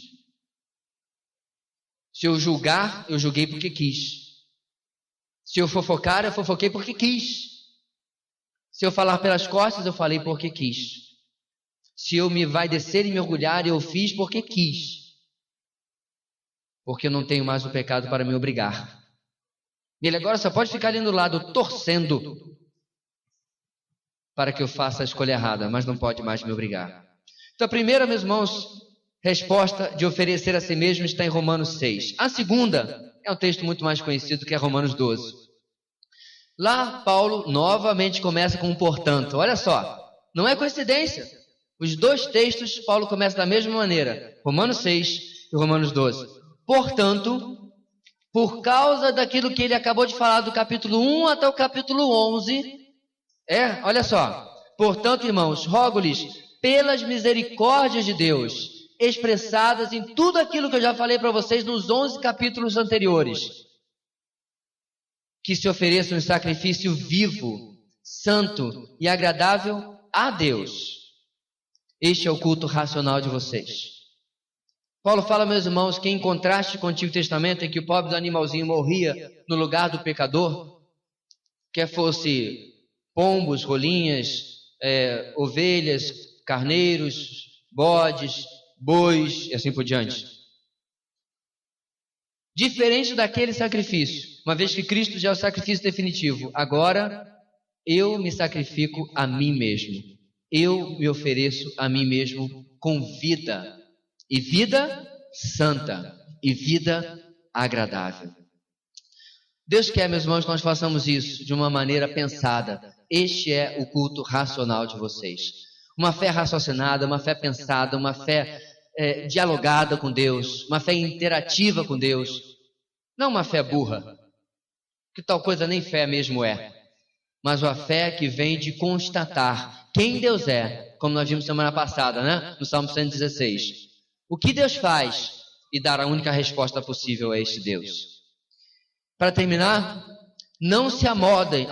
Se eu julgar, eu julguei porque quis. Se eu fofocar, eu fofoquei porque quis. Se eu falar pelas costas, eu falei porque quis. Se eu me vaidecer e me orgulhar, eu fiz porque quis. Porque eu não tenho mais o pecado para me obrigar. Ele agora só pode ficar ali no lado, torcendo, para que eu faça a escolha errada, mas não pode mais me obrigar. Então a primeira, meus irmãos, resposta de oferecer a si mesmo está em Romanos 6. A segunda é um texto muito mais conhecido, que é Romanos 12. Lá, Paulo novamente começa com um portanto. Olha só, não é coincidência. Os 2 textos, Paulo começa da mesma maneira. Romanos 6 e Romanos 12. Portanto, por causa daquilo que ele acabou de falar do capítulo 1 até o capítulo 11, olha só. Portanto, irmãos, rogo-lhes, pelas misericórdias de Deus, expressadas em tudo aquilo que eu já falei para vocês nos 11 capítulos anteriores, que se ofereça um sacrifício vivo, santo e agradável a Deus. Este é o culto racional de vocês. Paulo fala, meus irmãos, que em contraste com o Antigo Testamento, em que o pobre do animalzinho morria no lugar do pecador, quer fosse pombos, rolinhas, ovelhas, carneiros, bodes, bois e assim por diante. Diferente daquele sacrifício, uma vez que Cristo já é o sacrifício definitivo, agora eu me sacrifico a mim mesmo. Eu me ofereço a mim mesmo com vida, e vida santa, e vida agradável. Deus quer, meus irmãos, que nós façamos isso de uma maneira pensada. Este é o culto racional de vocês. Uma fé raciocinada, uma fé pensada, uma fé dialogada com Deus, uma fé interativa com Deus. Não uma fé burra, que tal coisa nem fé mesmo é. Mas uma fé que vem de constatar quem Deus é, como nós vimos semana passada, né? No Salmo 116. O que Deus faz e dar a única resposta possível a este Deus. Para terminar, não se amoldem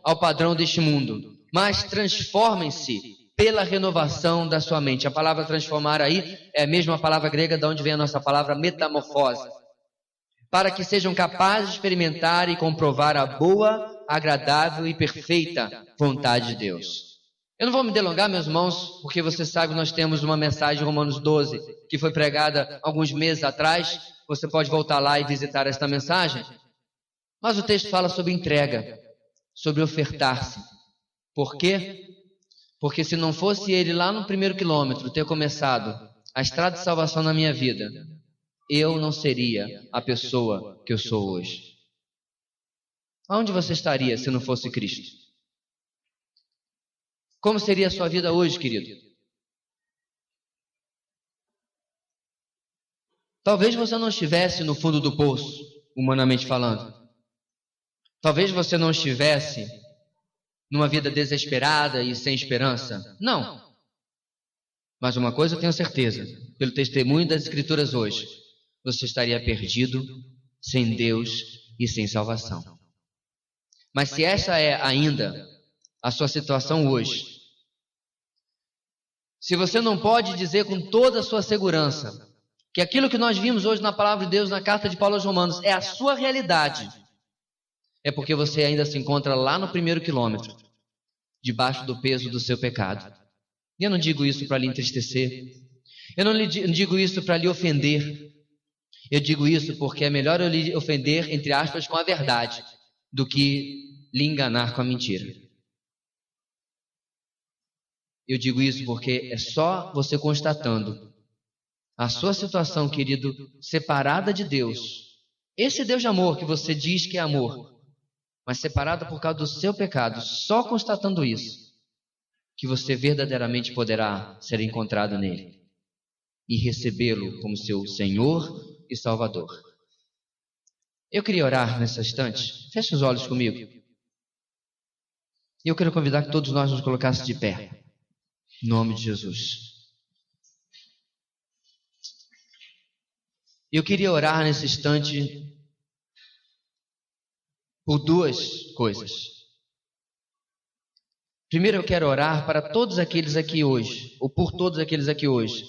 ao padrão deste mundo, mas transformem-se pela renovação da sua mente. A palavra transformar aí é a mesma palavra grega de onde vem a nossa palavra metamorfose. Para que sejam capazes de experimentar e comprovar a boa, agradável e perfeita vontade de Deus. Eu não vou me delongar, meus irmãos, porque você sabe que nós temos uma mensagem de Romanos 12, que foi pregada alguns meses atrás. Você pode voltar lá e visitar esta mensagem. Mas o texto fala sobre entrega, sobre ofertar-se. Por quê? Porque se não fosse ele lá no primeiro quilômetro ter começado a estrada de salvação na minha vida, eu não seria a pessoa que eu sou hoje. Aonde você estaria se não fosse Cristo? Como seria a sua vida hoje, querido? Talvez você não estivesse no fundo do poço, humanamente falando. Talvez você não estivesse numa vida desesperada e sem esperança. Não. Mas uma coisa eu tenho certeza, pelo testemunho das Escrituras hoje, você estaria perdido, sem Deus e sem salvação. Mas se essa é ainda a sua situação hoje, se você não pode dizer com toda a sua segurança que aquilo que nós vimos hoje na palavra de Deus, na carta de Paulo aos Romanos, é a sua realidade, é porque você ainda se encontra lá no primeiro quilômetro, debaixo do peso do seu pecado. E eu não digo isso para lhe entristecer, eu não digo isso para lhe ofender, eu digo isso porque é melhor eu lhe ofender, entre aspas, com a verdade, do que lhe enganar com a mentira. Eu digo isso porque é só você constatando a sua situação, querido, separada de Deus, esse Deus de amor que você diz que é amor, mas separada por causa do seu pecado, só constatando isso, que você verdadeiramente poderá ser encontrado nele e recebê-lo como seu Senhor e Salvador. Eu queria orar nessa instante. Feche os olhos comigo. E eu quero convidar que todos nós nos colocássemos de pé. Em nome de Jesus. Eu queria orar nesse instante por duas coisas. Primeiro eu quero orar para todos aqueles aqui hoje, ou por todos aqueles aqui hoje,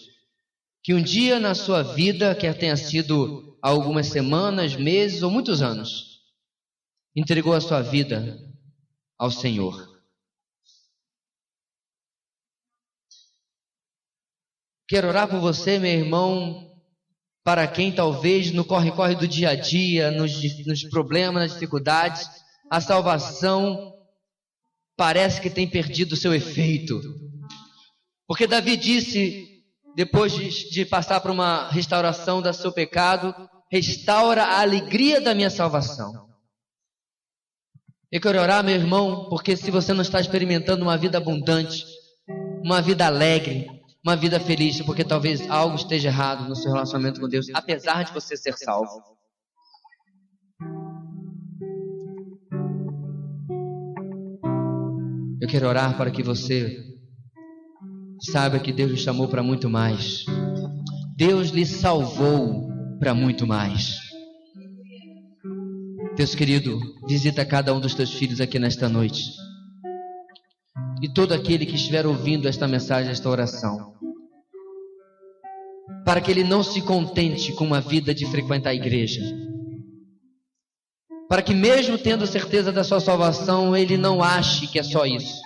que um dia na sua vida, quer tenha sido há algumas semanas, meses ou muitos anos, entregou a sua vida ao Senhor. Quero orar por você, meu irmão, para quem talvez no corre-corre do dia a dia, nos problemas, nas dificuldades, a salvação parece que tem perdido o seu efeito. Porque Davi disse, depois de passar por uma restauração do seu pecado, restaura a alegria da minha salvação. Eu quero orar, meu irmão, porque se você não está experimentando uma vida abundante, uma vida alegre, uma vida feliz, porque talvez algo esteja errado no seu relacionamento com Deus, apesar de você ser salvo. Eu quero orar para que você saiba que Deus lhe chamou para muito mais. Deus lhe salvou para muito mais. Deus querido, visita cada um dos teus filhos aqui nesta noite. E todo aquele que estiver ouvindo esta mensagem, esta oração, para que ele não se contente com uma vida de frequentar a igreja, para que mesmo tendo certeza da sua salvação, ele não ache que é só isso.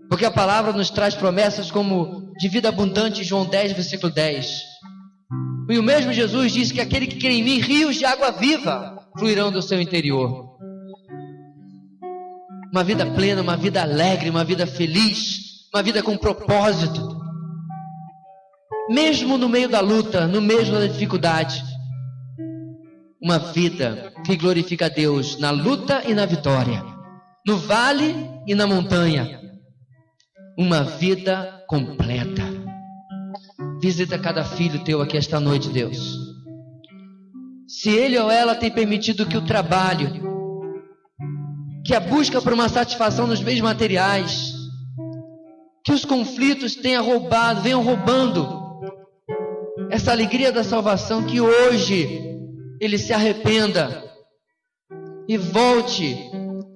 Porque a palavra nos traz promessas como de vida abundante, João 10, versículo 10. E o mesmo Jesus disse que aquele que crê em mim, rios de água viva fluirão do seu interior. Uma vida plena, uma vida alegre, uma vida feliz, uma vida com propósito. Mesmo no meio da luta, no meio da dificuldade. Uma vida que glorifica a Deus na luta e na vitória, no vale e na montanha. Uma vida completa. Visita cada filho teu aqui esta noite, Deus. Se ele ou ela tem permitido que o trabalho, que a busca por uma satisfação nos bens materiais, que os conflitos venham roubando essa alegria da salvação, que hoje ele se arrependa e volte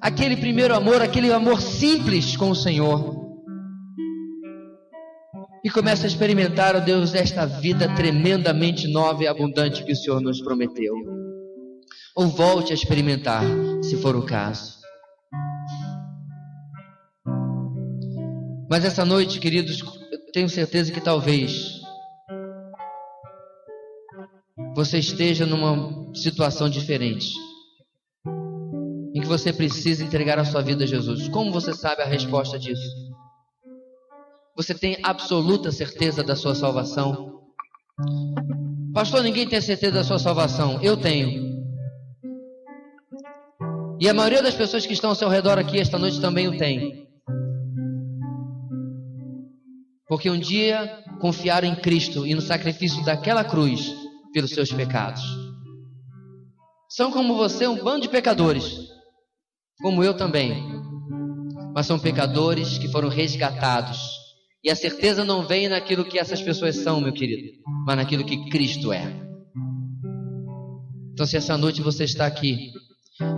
àquele primeiro amor, aquele amor simples com o Senhor, e comece a experimentar, ó Deus, esta vida tremendamente nova e abundante que o Senhor nos prometeu. Ou volte a experimentar, se for o caso. Mas essa noite, queridos, eu tenho certeza que talvez você esteja numa situação diferente, em que você precisa entregar a sua vida a Jesus. Como você sabe a resposta disso? Você tem absoluta certeza da sua salvação? Pastor, ninguém tem certeza da sua salvação. Eu tenho. E a maioria das pessoas que estão ao seu redor aqui esta noite também o tem. Porque um dia confiaram em Cristo e no sacrifício daquela cruz pelos seus pecados. São como você, um bando de pecadores, como eu também. Mas são pecadores que foram resgatados E a certeza não vem naquilo que essas pessoas são, meu querido, mas naquilo que Cristo é. Então, se essa noite você está aqui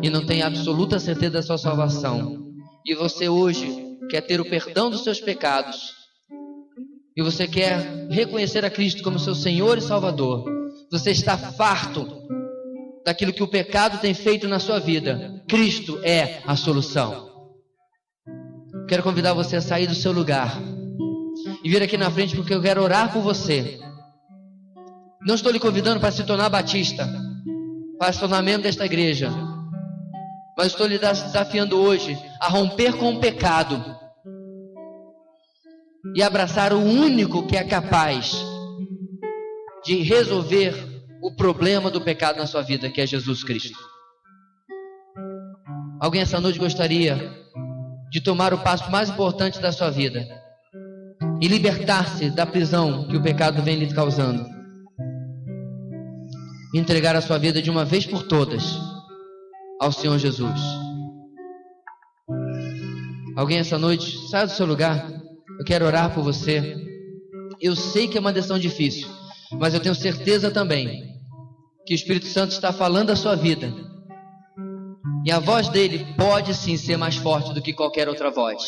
e não tem absoluta certeza da sua salvação, e você hoje quer ter o perdão dos seus pecados, e você quer reconhecer a Cristo como seu Senhor e Salvador, você está farto daquilo que o pecado tem feito na sua vida, Cristo é a solução. Quero convidar você a sair do seu lugar e vir aqui na frente, porque eu quero orar por você. Não estou lhe convidando para se tornar batista, para se tornar membro desta igreja, mas estou lhe desafiando hoje a romper com o pecado e abraçar o único que é capaz de resolver o problema do pecado na sua vida, que é Jesus Cristo. Alguém essa noite gostaria de tomar o passo mais importante da sua vida e libertar-se da prisão que o pecado vem lhe causando, e entregar a sua vida de uma vez por todas ao Senhor Jesus? Alguém essa noite? Saia do seu lugar. Eu quero orar por você. Eu sei que é uma decisão difícil, mas eu tenho certeza também que o Espírito Santo está falando a sua vida, e a voz dele pode sim ser mais forte do que qualquer outra voz.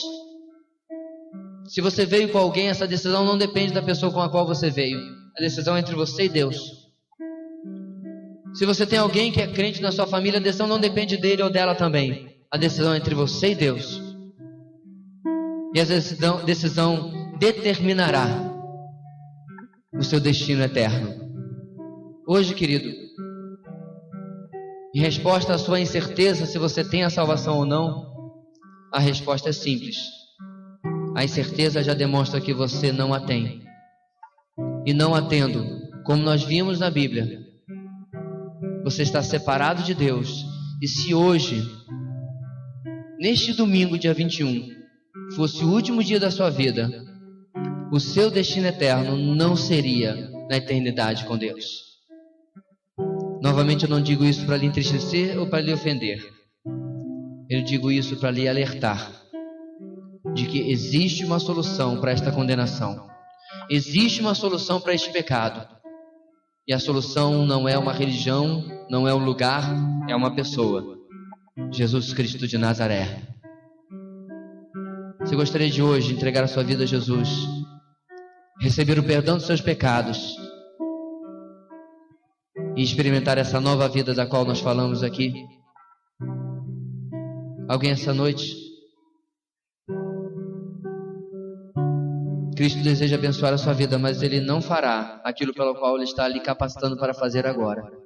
Se você veio com alguém, essa decisão não depende da pessoa com a qual você veio. A decisão é entre você e Deus. Se você tem alguém que é crente na sua família, a decisão não depende dele ou dela também. A decisão é entre você e Deus. E a decisão determinará o seu destino eterno. Hoje, querido, em resposta à sua incerteza se você tem a salvação ou não, a resposta é simples. A incerteza já demonstra que você não a tem. E não a tendo, como nós vimos na Bíblia, você está separado de Deus. E se hoje, neste domingo, dia 21, fosse o último dia da sua vida, o seu destino eterno não seria na eternidade com Deus. Novamente, eu não digo isso para lhe entristecer ou para lhe ofender. Eu digo isso para lhe alertar de que existe uma solução para esta condenação. Existe uma solução para este pecado. E a solução não é uma religião, não é um lugar, é uma pessoa. Jesus Cristo de Nazaré. Você gostaria de hoje entregar a sua vida a Jesus, receber o perdão dos seus pecados e experimentar essa nova vida da qual nós falamos aqui? Alguém essa noite? Cristo deseja abençoar a sua vida, mas Ele não fará aquilo pelo qual Ele está lhe capacitando para fazer agora.